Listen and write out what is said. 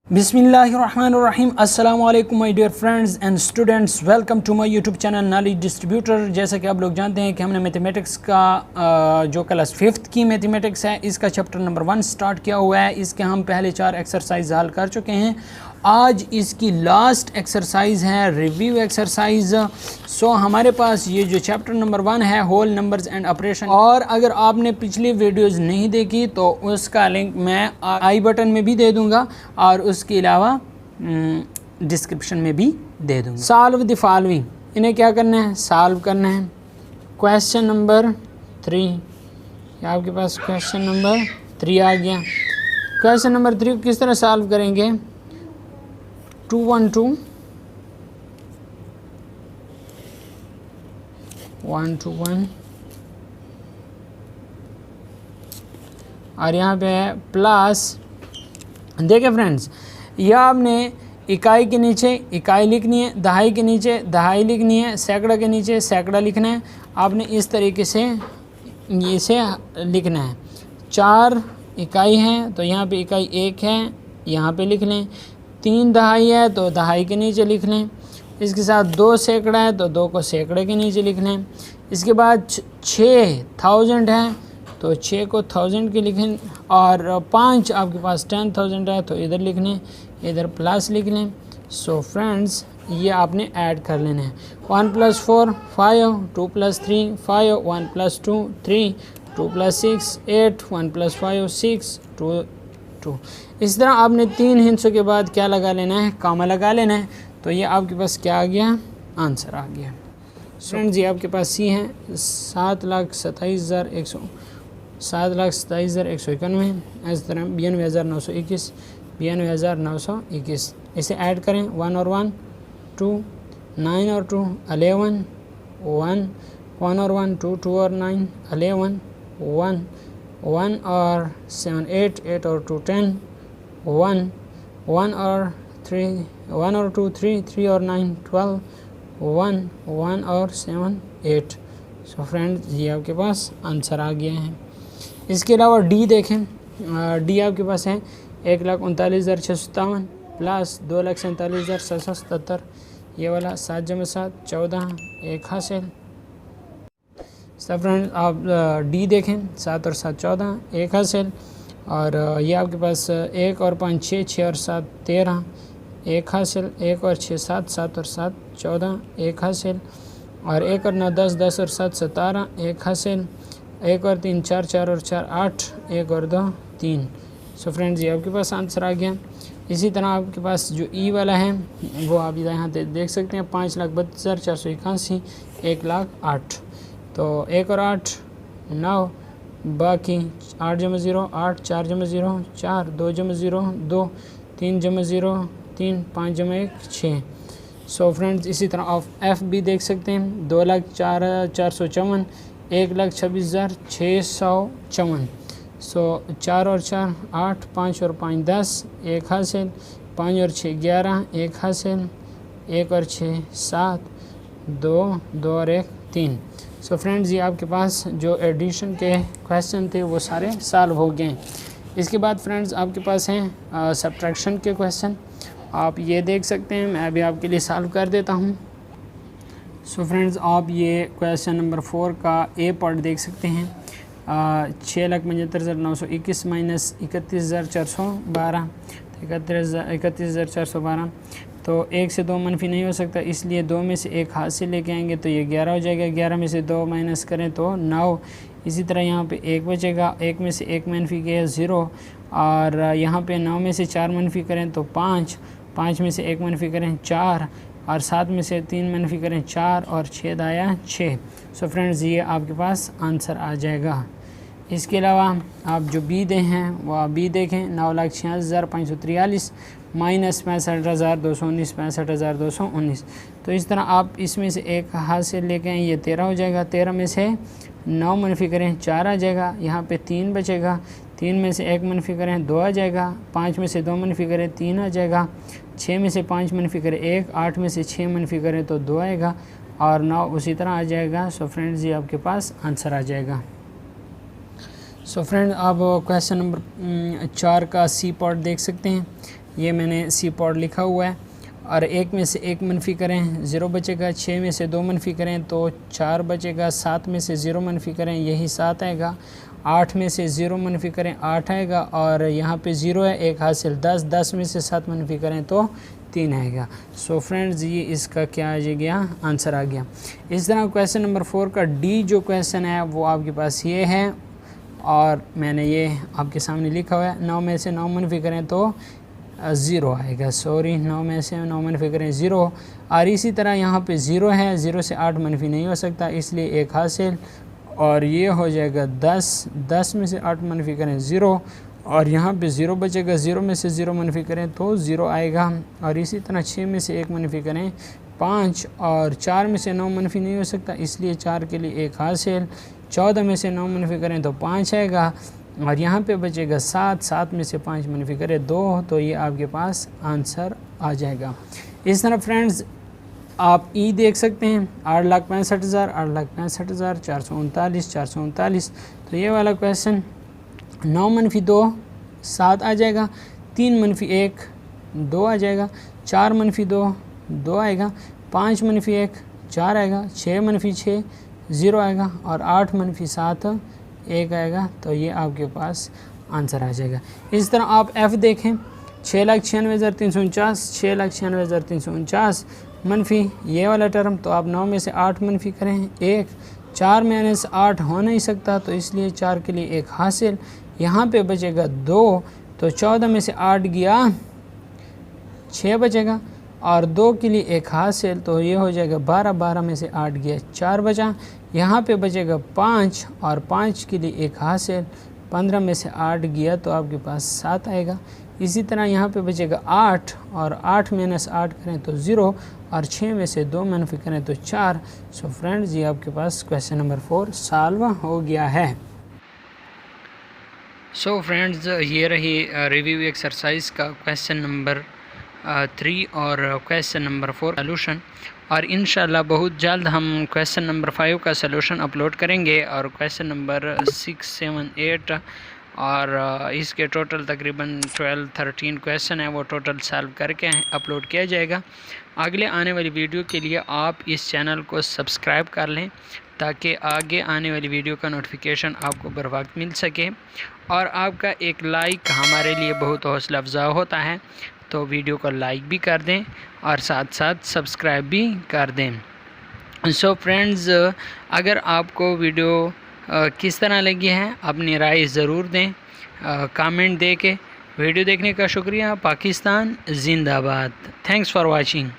बिस्मिल्लाहिर्रहमानिर्रहीम। अस्सलाम वालेकुम my dear friends and students, welcome to my YouTube channel knowledge distributor. जैसा कि आप लोग जानते हैं कि हमने मैथमेटिक्स का जो क्लास 5th की मैथमेटिक्स है इसका चैप्टर नंबर 1 स्टार्ट किया हुआ है। इसके हम पहले 4 एक्सरसाइज हल कर चुके हैं। आज इसकी लास्ट एक्सरसाइज है रिव्यू एक्सरसाइज। सो हमारे पास ये जो चैप्टर नंबर 1 है होल नंबर्स एंड ऑपरेशन, और अगर आपने पिछली वीडियोस नहीं देखी तो उसका लिंक मैं आई बटन में भी दे दूंगा और उसके अलावा डिस्क्रिप्शन में भी दे दूंगा। सॉल्व द फॉलोइंग, इन्हें क्या करना है, सॉल्व करना है। क्वेश्चन नंबर 3, आपके पास क्वेश्चन नंबर 3 आ गया। क्वेश्चन नंबर 3 को किस तरह सॉल्व करेंगे, 2 1 2 1 2 1 और यहाँ पे है प्लस। देखिए फ्रेंड्स, यह आपने इकाई के नीचे इकाई लिखनी है, दहाई के नीचे दहाई लिखनी है, सैकड़ा के नीचे सैकड़ा लिखना है। आपने इस तरीके से इसे लिखना है। 4 इकाई हैं तो यहाँ पे इकाई 1 है, यहाँ पे लिख लें। 3 दहाई है तो दहाई के नीचे लिख लें। इसके साथ 2 सैकड़ा है तो 2 को सैकड़े के नीचे लिख लें। इसके बाद 6000 है तो 6 को 1000 के लिखें, और 5 आपके पास 10,000 है तो इधर लिख लें, इधर प्लस लिख लें। सो फ्रेंड्स, ये आपने ऐड कर लेना है। 1 + 4 5, 2 + 3 5, 1 + 2 3, 2 + 6 8, 1 + 5 6 2 2। इस तरह आपने 3 हिंसों के बाद क्या लगा लेना है, कामा लगा लेना है। तो ये आपके पास क्या आ गया, आंसर आ गया। फ्रेंड्स, ये आपके पास सी है 7,27,191, इस तरह 92,921, 92,921। इसे ऐड करें, 1 और 1 2, 9 और 2 11, 1 1 और 1 2, 2 और 9 11, 1 1 और 7 8, 8 और 2 10, 1 1 और 3 1 और 2 3, 3 और 9 12, 1 1 और 7 8। सो फ्रेंड्स, ये आपके पास आंसर आ गया है। इसके अलावा डी देखें, डी आपके पास है 1,39,657 प्लस 2,47,777, ये वाला 7 × 7 14, 1 हासिल। सब फ्रेंड्स, आप डी देखें, 7 और 7 14, 1 हासिल। और ये आपके पास 1 और 5 6, 6 और 7 13, 1 हासिल। 1 और 6 7, 7 और 7 14, 1 हासिल। और 1 और 9 10, 10 और 7 17, 1 हासिल। 1 और 3 4, 4 और 4 8, 1 और 2 3। सो फ्रेंड्स, ये आपके पास आंसर आ गया। इसी तरह आपके पास जो ई वाला है वो आप यहाँ देख सकते हैं, 5,32,481, 1,08,000। तो 1 और 8 9, बाकी 8 × 0 8, 4 × 0 4, 2 × 0 2, 3 × 0 3, 5 × 1 6। सो फ्रेंड्स, इसी तरह आप एफ भी देख सकते हैं, 2,04,454, 1,26,654। सो 4 और 4 8, 5 और 5 10, 1 हासिल। 5 और 6 11, 1 हासिल। 1 और 6 7, 2 2 और 1 3। सो फ्रेंड्स, ये आपके पास जो एडिशन के क्वेश्चन थे वो सारे सॉल्व हो गए हैं। इसके बाद फ्रेंड्स आपके पास हैं सब्ट्रैक्शन के क्वेश्चन, आप ये देख सकते हैं। मैं अभी आपके लिए सॉल्व कर देता हूँ। सो फ्रेंड्स, आप ये क्वेश्चन नंबर 4 का ए पार्ट देख सकते हैं। 6,75,921 माइनस 31,412, 31,412। तो 1 से 2 मनफी नहीं हो सकता, इसलिए 2 में से 1 हाथ से लेके आएंगे तो ये 11 हो जाएगा। 11 में से 2 माइनस करें तो 9। इसी तरह यहाँ पे 1 बचेगा, 1 में से 1 मनफी किया 0, और यहाँ पे 9 में से 4 मनफी करें तो 5, 5 में से 1 मनफी करें 4, और 7 में से 3 मनफी करें 4, और 6 आया 6। सो फ्रेंड्स, ये आपके पास आंसर आ जाएगा। इसके अलावा आप जो बी दे हैं वो आप बी देखें, 9,86,543 माइनस 65,219, 65,219। तो इस तरह आप इसमें से 1 हाथ से लेके आएँ, ये 13 हो जाएगा। 13 में से 9 मनफी करें 4 आ जाएगा। यहाँ पे 3 बचेगा, 3 में से 1 मनफी करें 2 आ जाएगा। 5 में से 2 मनफी करें 3 आ जाएगा। 6 में से 5 मनफी करें 1, 8 में से 6 मनफी करें तो 2 आएगा, और 9 उसी तरह आ जाएगा। सो फ्रेंड्स, ये आपके पास आंसर आ जाएगा। सो फ्रेंड, आप क्वेश्चन नंबर 4 का सी पार्ट देख सकते हैं। ये मैंने सी पॉड लिखा हुआ है। और 1 में से 1 मनफी करें 0 बचेगा, 6 में से 2 मनफी करें तो 4 बचेगा, 7 में से 0 मनफी करें यही 7 आएगा, 8 में से 0 मनफी करें 8 आएगा, और यहाँ पे 0 है 1 हासिल 10, 10 में से 7 मनफी करें तो 3 आएगा। सो फ्रेंड्स ये इसका क्या आ गया, आंसर आ गया। इस तरह क्वेश्चन नंबर 4 का डी जो क्वेश्चन है वो आपके पास ये है, और मैंने ये आपके सामने लिखा हुआ है। 9 में से 9 मनफी करें तो 0 आएगा, सॉरी 9 में से 9 मनफी करें 0। और इसी तरह यहाँ पे 0 है, 0 से 8 मनफी नहीं हो सकता इसलिए 1 हासिल, और ये हो जाएगा 10, 10 में से 8 मनफी करें 0, और यहाँ पे 0 बचेगा, 0 में से 0 मनफी करें तो 0 आएगा। और इसी तरह 6 में से 1 मनफी करें 5, और 4 में से 9 मनफी नहीं हो सकता इसलिए 4 के लिए 1 हासिल, 14 में से 9 मनफी करें तो 5 आएगा, और यहाँ पे बचेगा 7, 7 में से 5 मनफी करें 2, तो ये आपके पास आंसर आ जाएगा। इस तरह फ्रेंड्स आप ई देख सकते हैं 8,65,000, 8,65,000, 439, 439। तो ये वाला क्वेश्चन 9 मनफी 2 7 आ जाएगा, 3 मनफी 1 2 आ जाएगा, 4 मनफी 2 2 आएगा, 5 मनफी 1 4 आएगा, 6 मनफी 6 0 आएगा, और 8 मनफी 7 1 आएगा। तो ये आपके पास आंसर आ जाएगा। इस तरह आप एफ़ देखें 6,96,349, 6,96,349 मनफी ये वाला टर्म, तो आप 9 में से 8 मनफी करें 1, 4 में से 8 हो नहीं सकता तो इसलिए 4 के लिए 1 हासिल, यहाँ पे बचेगा 2, तो 14 में से 8 गया 6 बचेगा, और 2 के लिए 1 हासिल, तो ये हो जाएगा 12, 12 में से 8 गया 4 बचा, यहाँ पे बचेगा 5, और 5 के लिए 1 हासिल, 15 में से 8 गया तो आपके पास 7 आएगा। इसी तरह यहाँ पे बचेगा 8, और 8 माइनस 8 करें तो 0, और 6 में से 2 मनफी करें तो 4। सो फ्रेंड्स ये आपके पास क्वेश्चन नंबर 4 सॉल्व हो गया है। सो फ्रेंड्स ये रही रिव्यू एक्सरसाइज का क्वेश्चन नंबर 3 और क्वेश्चन नंबर 4 सॉल्यूशन, और इंशाल्लाह बहुत जल्द हम क्वेश्चन नंबर 5 का सॉल्यूशन अपलोड करेंगे, और क्वेश्चन नंबर 6, 7, 8 और इसके टोटल तकरीबन 12-13 क्वेश्चन है वो टोटल सॉल्व करके अपलोड किया जाएगा। अगले आने वाली वीडियो के लिए आप इस चैनल को सब्सक्राइब कर लें ताकि आगे आने वाली वीडियो का नोटिफिकेशन आपको बर वक्त मिल सके, और आपका एक लाइक हमारे लिए बहुत हौसला अफजा होता है, तो वीडियो को लाइक भी कर दें और साथ साथ सब्सक्राइब भी कर दें। सो फ्रेंड्स अगर आपको वीडियो किस तरह लगी है अपनी राय ज़रूर दें कमेंट दे के। वीडियो देखने का शुक्रिया। पाकिस्तान जिंदाबाद। Thanks for watching.